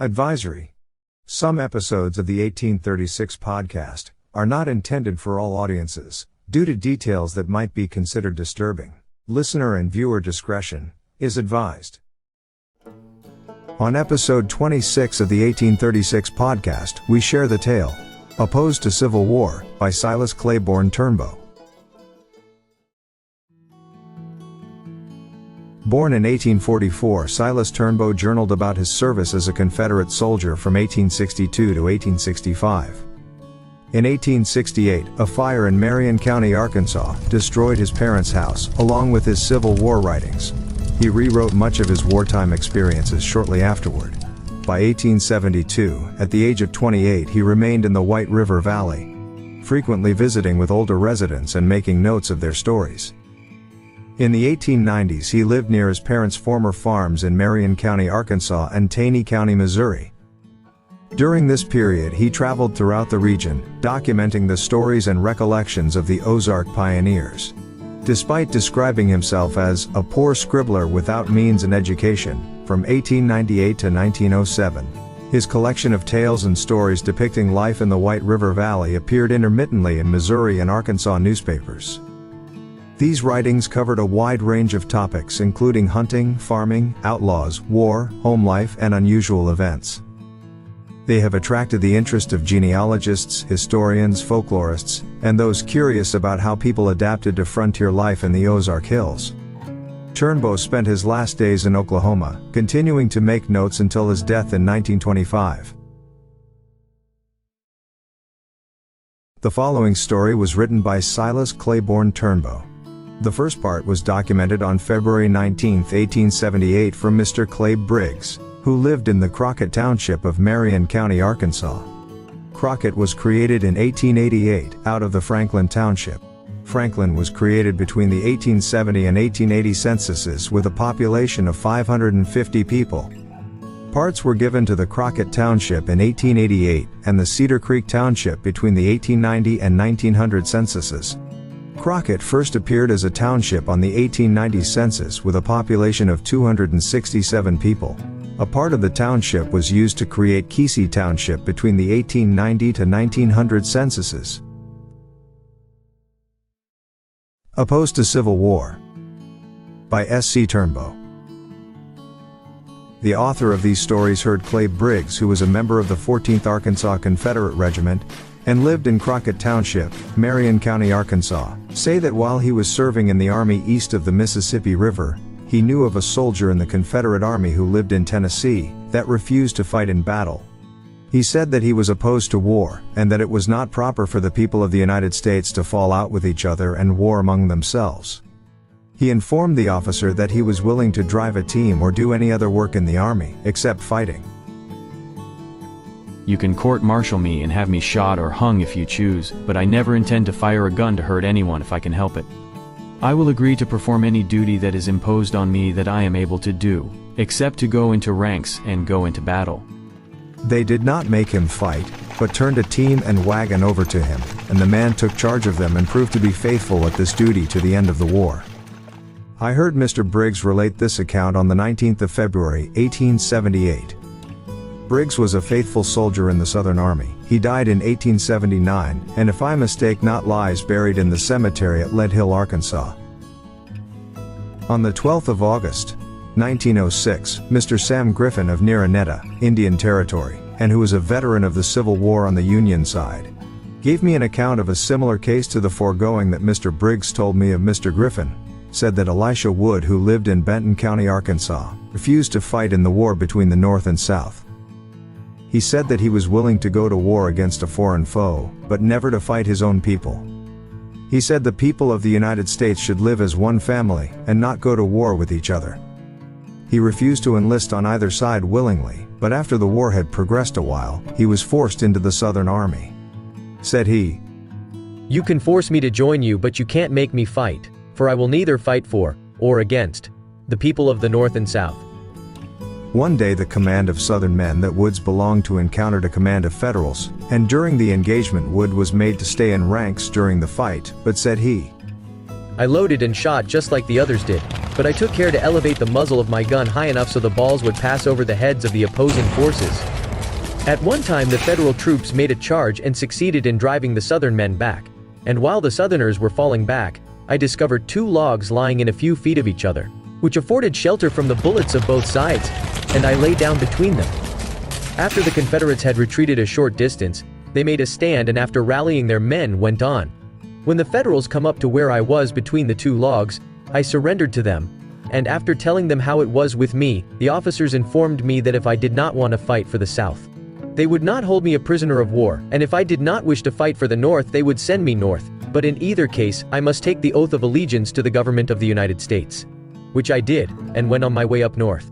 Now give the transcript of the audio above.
Advisory. Some episodes of the 1836 podcast are not intended for all audiences, due to details that might be considered disturbing. Listener and viewer discretion is advised. On episode 26 of the 1836 podcast, we share the tale, Opposed to Civil War, by Silas Claiborne Turnbo. Born in 1844, Silas Turnbo journaled about his service as a Confederate soldier from 1862 to 1865. In 1868, a fire in Marion County, Arkansas, destroyed his parents' house, along with his Civil War writings. He rewrote much of his wartime experiences shortly afterward. By 1872, at the age of 28, he remained in the White River Valley, frequently visiting with older residents and making notes of their stories. In the 1890s, he lived near his parents' former farms in Marion County, Arkansas and Taney County, Missouri. During this period, he traveled throughout the region, documenting the stories and recollections of the Ozark pioneers. Despite describing himself as a poor scribbler without means and education, from 1898 to 1907, his collection of tales and stories depicting life in the White River Valley appeared intermittently in Missouri and Arkansas newspapers. These writings covered a wide range of topics including hunting, farming, outlaws, war, home life, and unusual events. They have attracted the interest of genealogists, historians, folklorists, and those curious about how people adapted to frontier life in the Ozark Hills. Turnbo spent his last days in Oklahoma, continuing to make notes until his death in 1925. The following story was written by Silas Claiborne Turnbo. The first part was documented on February 19, 1878 from Mr. Clay Briggs, who lived in the Crockett Township of Marion County, Arkansas. Crockett was created in 1888 out of the Franklin Township. Franklin was created between the 1870 and 1880 censuses with a population of 550 people. Parts were given to the Crockett Township in 1888 and the Cedar Creek Township between the 1890 and 1900 censuses. Crockett first appeared as a township on the 1890 census with a population of 267 people. A part of the township was used to create Kesey Township between the 1890 to 1900 censuses. Opposed to Civil War, by S.C. Turnbo. The author of these stories heard Clay Briggs, who was a member of the 14th Arkansas Confederate Regiment, and lived in Crockett Township, Marion County, Arkansas, say that while he was serving in the Army east of the Mississippi River, he knew of a soldier in the Confederate Army who lived in Tennessee, that refused to fight in battle. He said that he was opposed to war, and that it was not proper for the people of the United States to fall out with each other and war among themselves. He informed the officer that he was willing to drive a team or do any other work in the Army, except fighting. You can court-martial me and have me shot or hung if you choose, but I never intend to fire a gun to hurt anyone if I can help it. I will agree to perform any duty that is imposed on me that I am able to do, except to go into ranks and go into battle. They did not make him fight, but turned a team and wagon over to him, and the man took charge of them and proved to be faithful at this duty to the end of the war. I heard Mr. Briggs relate this account on the 19th of February, 1878. Briggs was a faithful soldier in the Southern Army. He died in 1879, and if I mistake not lies buried in the cemetery at Lead Hill, Arkansas. On the 12th of August, 1906, Mr. Sam Griffin of Neranetta, Indian Territory, and who was a veteran of the Civil War on the Union side, gave me an account of a similar case to the foregoing that Mr. Briggs told me of. Mr. Griffin said that Elisha Wood, who lived in Benton County, Arkansas, refused to fight in the war between the North and South. He said that he was willing to go to war against a foreign foe, but never to fight his own people. He said the people of the United States should live as one family, and not go to war with each other. He refused to enlist on either side willingly, but after the war had progressed a while, he was forced into the Southern Army. Said he, "You can force me to join you, but you can't make me fight, for I will neither fight for, or against, the people of the North and South." One day the command of Southern men that Woods belonged to encountered a command of Federals, and during the engagement Wood was made to stay in ranks during the fight, but said he, I loaded and shot just like the others did, but I took care to elevate the muzzle of my gun high enough so the balls would pass over the heads of the opposing forces. At one time the Federal troops made a charge and succeeded in driving the Southern men back, and while the Southerners were falling back, I discovered 2 logs lying in a few feet of each other, which afforded shelter from the bullets of both sides, and I lay down between them. After the Confederates had retreated a short distance, they made a stand and after rallying their men went on. When the Federals come up to where I was between the 2 logs, I surrendered to them, and after telling them how it was with me, the officers informed me that if I did not want to fight for the South, they would not hold me a prisoner of war, and if I did not wish to fight for the North they would send me north, but in either case, I must take the oath of allegiance to the government of the United States. Which I did, and went on my way up north.